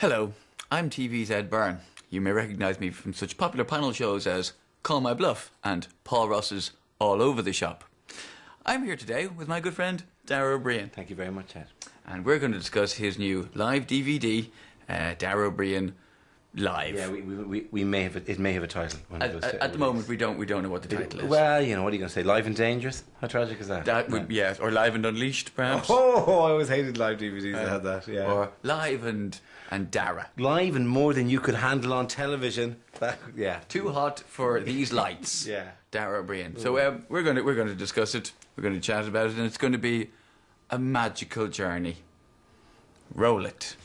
Hello, I'm TV's Ed Byrne. You may recognise me from such popular panel shows as Call My Bluff and Paul Ross's All Over the Shop. I'm here today with my good friend Dara O'Briain. Thank you very much, Ed. And we're going to discuss his new live DVD, Dara O'Briain Live. Yeah, we may have it may have a title. At the moment, we don't know what the title is. Well, you know, what are you going to say? Live and Dangerous? How tragic is that? That would, yes, or Live and Unleashed, perhaps. Oh, I always hated live DVDs that had that. Yeah. Or Live and Dara. Live and more than you could handle on television. Yeah. Too hot for these lights. Yeah. Dara O'Briain. So we're going to discuss it. We're going to chat about it, and it's going to be a magical journey. Roll it.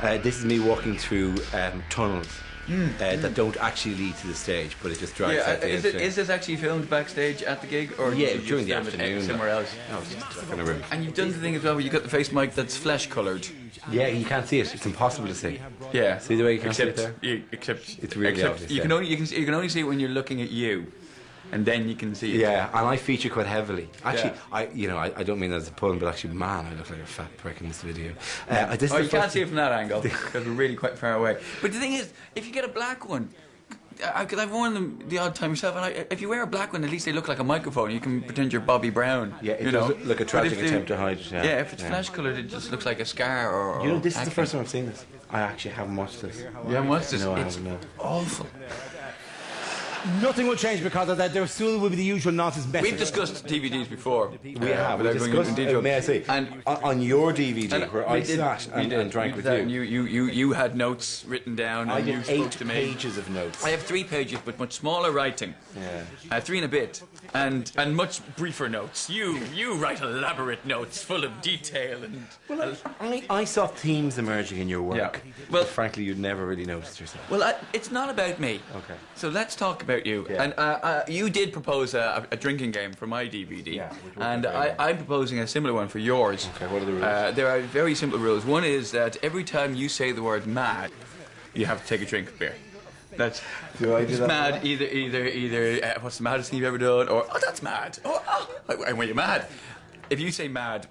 This is me walking through tunnels that don't actually lead to the stage, but it just drives out the entrance. Is this actually filmed backstage at the gig, or yeah, did you during the film it afternoon somewhere else? No, it's just in a room. And you've done the thing as well where you got the face mic that's flesh coloured. Yeah, you can't see it. It's impossible to see. Yeah. See the way you can't see it there? Except it's really obvious. You can only see it when you're looking at you. And then you can see it. Yeah, and I feature quite heavily. Actually, I don't mean that as a pun, but actually, man, I look like a fat prick in this video. You can't see it from that angle because we're really quite far away. But the thing is, if you get a black one, because I've worn them the odd time myself, and if you wear a black one, at least they look like a microphone. You can pretend you're Bobby Brown. Yeah, it does look a tragic attempt to hide it. Yeah, if it's flesh coloured, it just looks like a scar. Or you know, this is the first time I've seen this. I actually haven't watched this. You haven't watched this? No, I it's haven't. No. Awful. Nothing will change because of that. There still will be the usual nonsense message. We've discussed DVDs before. We have. We discussed, may I say, and on your DVD where I sat and drank with you. You had notes written down. I and did you spoke 8 to me. pages of notes. I have 3 pages, but much smaller writing. Yeah. 3 and a bit, and much briefer notes. You write elaborate notes full of detail and. Well, I saw themes emerging in your work. Yeah. Well, but frankly, you'd never really noticed yourself. Well, it's not about me. Okay. So let's talk about you. Yeah. And you did propose a drinking game for my DVD. Yeah. And I'm proposing a similar one for yours. Okay. What are the rules? There are very simple rules. One is that every time you say the word mad, you have to take a drink of beer. That's do I do that? Mad. Either what's the maddest thing you've ever done, or oh, that's mad. And when you're mad, if you say mad,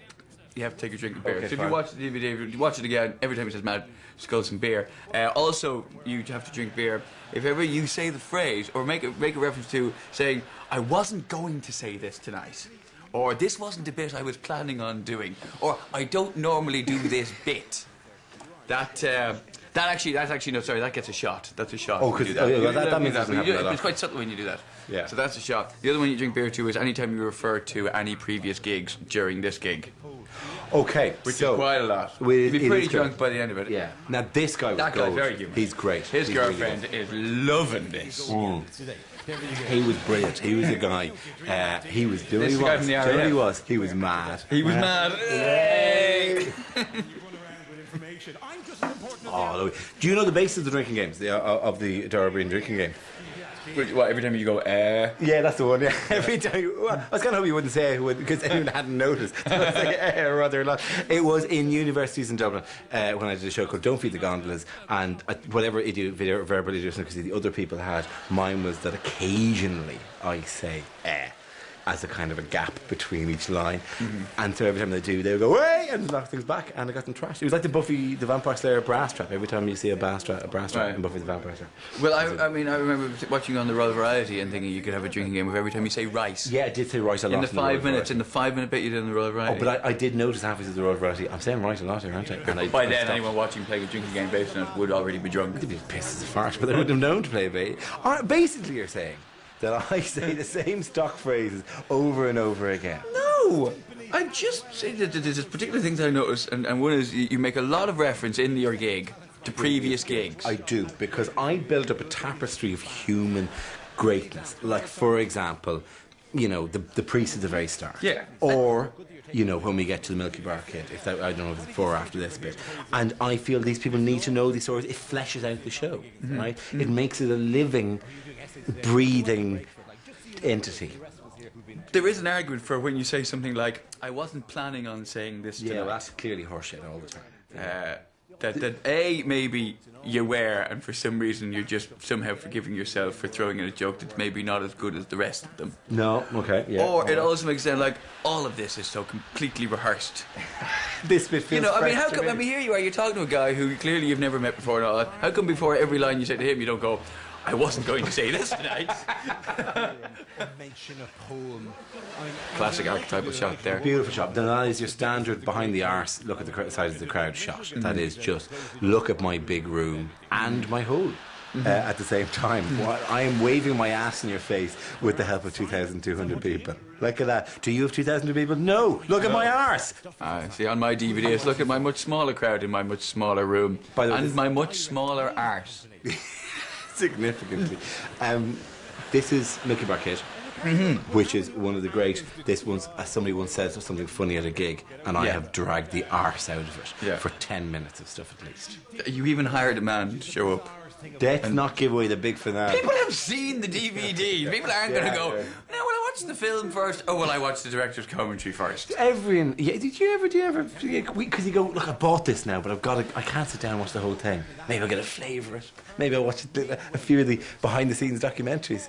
you have to take a drink of beer. Okay, so if fine. you watch the DVD, if you watch it again, every time it says mad, just go some beer. Also, you have to drink beer if ever you say the phrase or make a reference to saying, "I wasn't going to say this tonight," or "This wasn't a bit I was planning on doing," or "I don't normally do this bit." That's actually no, sorry, that gets a shot. That's a shot. Oh, because that means that. doesn't happen. It's quite subtle when you do that. Yeah. So that's a shot. The other one you drink beer to is anytime you refer to any previous gigs during this gig. Okay, Which so is quite a lot. It You'll be pretty is drunk by the end of it. Yeah. Now this guy was That guy's gold. very human. He's great. His He's girlfriend really is loving this. He was brilliant. He was a guy. He was doing. This He guy was. from the Do you know what RAF. he was. He was mad. He was mad. Yay! Oh, look. Do you know the basis of the drinking games? Of the Dara O'Briain drinking game? What, every time you go, Yeah, that's the one. Yeah, every time. Well, I was kind of hoping you wouldn't say it because anyone hadn't noticed. So I was like, rather a lot. It was in universities in Dublin when I did a show called "Don't Feed the Gondolas," and whatever verbal idiosyncrasy because the other people had, mine was that occasionally I say as a kind of a gap between each line, and so every time they do, they would go "Way!" and knock things back, and I got them trashed. It was like the Buffy the Vampire Slayer brass trap. Every time you see a brass trap Right. in Buffy the Vampire Slayer. Well, I mean, I remember watching on the Royal Variety and thinking you could have a drinking game of every time you say rice. Yeah, I did say rice a lot In the 5 minutes, Variety. in the 5-minute bit you did in the Royal Variety. Oh, but I did notice halfway through the Royal Variety, I'm saying rice a lot here, aren't I? And By I then, stopped. anyone watching playing a drinking game based on it would already be drunk. They'd be pissed as a fart, but they wouldn't have known to play a bait. Basically, you're saying that I say the same stock phrases over and over again. No! I'm just saying that there's particular things I notice, and one is you make a lot of reference in your gig to previous gigs. I do, because I built up a tapestry of human greatness. Like, for example, you know, the priest at the very start. Yeah. Or, you know, when we get to the Milky Bar Kid, if that, I don't know if it's before or after this bit. And I feel these people need to know these stories. It fleshes out the show, right? It makes it a living, breathing entity. There is an argument for when you say something like, "I wasn't planning on saying this Yeah, tonight." well, that's clearly horseshit all the time. that A, maybe you were, and for some reason you're just somehow forgiving yourself for throwing in a joke that's maybe not as good as the rest of them. No, okay, yeah. Or it also makes it sound like all of this is so completely rehearsed. This bit feels I mean, how fresh come? to I me. mean, here you are, you're talking to a guy who clearly you've never met before and all that. How come before every line you say to him, you don't go, I wasn't going to say this tonight? Mention a poem. Classic archetypal shot there. Beautiful shot. Then that is your standard behind the arse, look at the size of the crowd shot. That is just, look at my big room and my hole. At the same time, I am waving my ass in your face with the help of 2,200 people. Look at that. Do you have 2,000 people? No. Look at my arse. See, on my DVDs, look at my much smaller crowd in my much smaller room. By the way, and my much smaller arse. Significantly. This is Milky Bar Kid, which is one of the great. This once, somebody once said something funny at a gig, and I have dragged the arse out of it for 10 minutes of stuff at least. You even hired a man to show up. Let's not give away the big finale. People have seen the DVD. People aren't going to go, now, will I watch the film first? Oh, well, I watch the director's commentary first. Everyone, did you ever? Because you go, look, I bought this now, but I can't sit down and watch the whole thing. Maybe I'll get a flavour of it. Maybe I'll watch a few of the behind-the-scenes documentaries.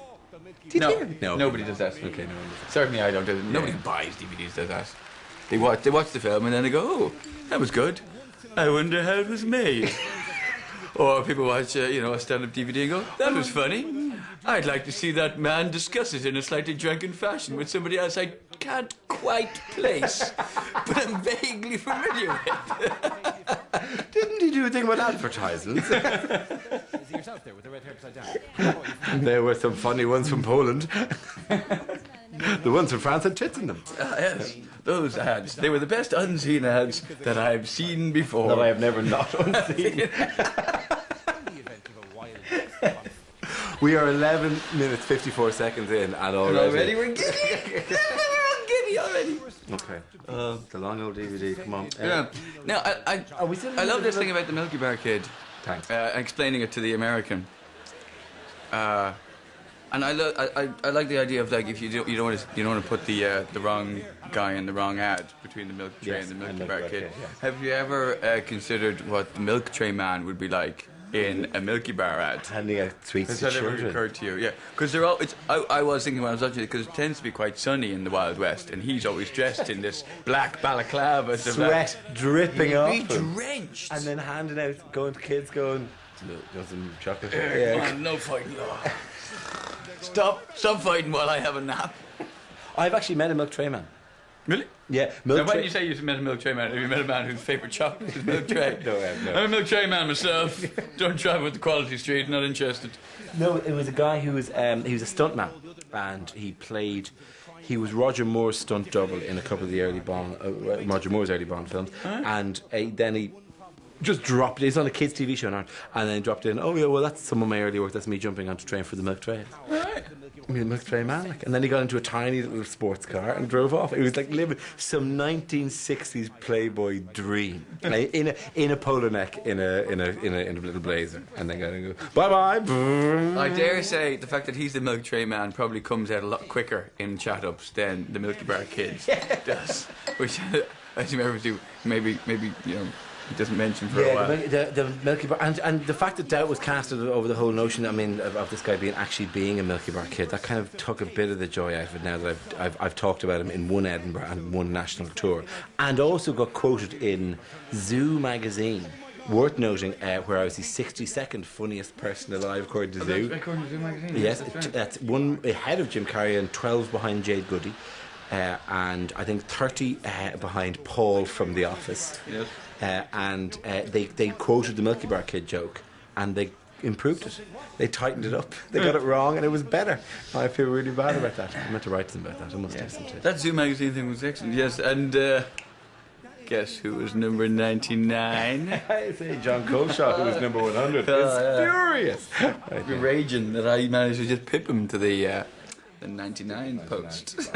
No, nobody does that. Okay, no one does that. Certainly I don't do that. Nobody buys DVDs does that. They watch the film and then they go, oh, that was good. I wonder how it was made. Or people watch, a stand-up DVD and go, that was funny. I'd like to see that man discuss it in a slightly drunken fashion with somebody else I can't quite place, but I'm vaguely familiar with. Didn't he do a thing about advertisements? Yourself there with the red hair upside down. There were some funny ones from Poland. The ones from France had tits in them. Yes, those ads. They were the best unseen ads that I've seen before. That I have never not unseen. We are 11 minutes 54 seconds in, and already we're giddy. We're giddy already. Okay. The long old DVD. Come on. Yeah. Now, I love this thing about the Milky Bar Kid. Thanks. Explaining it to the American. And I like the idea of like if you don't want to put the wrong guy in the wrong ad between the milk tray and the Milky Bar Kid. Have you ever considered what the milk tray man would be like in a Milky Bar ad? Handing out sweets Has to that ever children. occurred to you? Yeah, because they're all. I was thinking when I was watching it because it tends to be quite sunny in the Wild West, and he's always dressed in this black balaclava, Sweat dripping off be him. drenched, And then handing out, going to kids, going, "Want some chocolate?" Come on, no fighting. Stop fighting while I have a nap. I've actually met a milk tray man. Really? Yeah, Now, milk when tray. you say you've met a milk tray man, have you met a man whose favourite chocolate is milk tray? No, I have not. I'm a milk tray man myself. Don't travel with the Quality Street, not interested. No, it was a guy who was he was a stuntman, and he was Roger Moore's stunt double in a couple of the early Roger Moore's early Bond films, and then he just dropped it. He's on a kids' TV show now, and then he dropped in. Oh yeah, well that's some of my early work. That's me jumping onto train for the milk tray. Right. Me the milk tray man, like. And then he got into a tiny little sports car and drove off. It was like living some 1960s Playboy dream, like, in a polo neck, in a little blazer, and then go bye bye. I dare say the fact that he's the milk tray man probably comes out a lot quicker in chat-ups than the Milky Bar Kids does, which I remember to maybe he doesn't mention for a while. The Milky Bar, and the fact that doubt was casted over the whole notion, I mean, of this guy being a Milky Bar Kid, that kind of took a bit of the joy out of it now that I've talked about him in one Edinburgh and one national tour, and also got quoted in Zoo magazine. Worth noting, where I was the 62nd funniest person alive according to Zoo. According to Zoo magazine. Yes, that's one ahead of Jim Carrey and 12 behind Jade Goody. And I think 30 behind Paul from The Office. Yes. And they quoted the Milky Bar Kid joke, and they improved it. They tightened it up. They got it wrong, and it was better. I feel really bad about that. I meant to write to them about that. I must have some too. That Zoo magazine thing was excellent. Yes, and guess who was number 99? I say John Coleshaw, who was number 100. It's furious. You're raging that I managed to just pip him to the 99 post.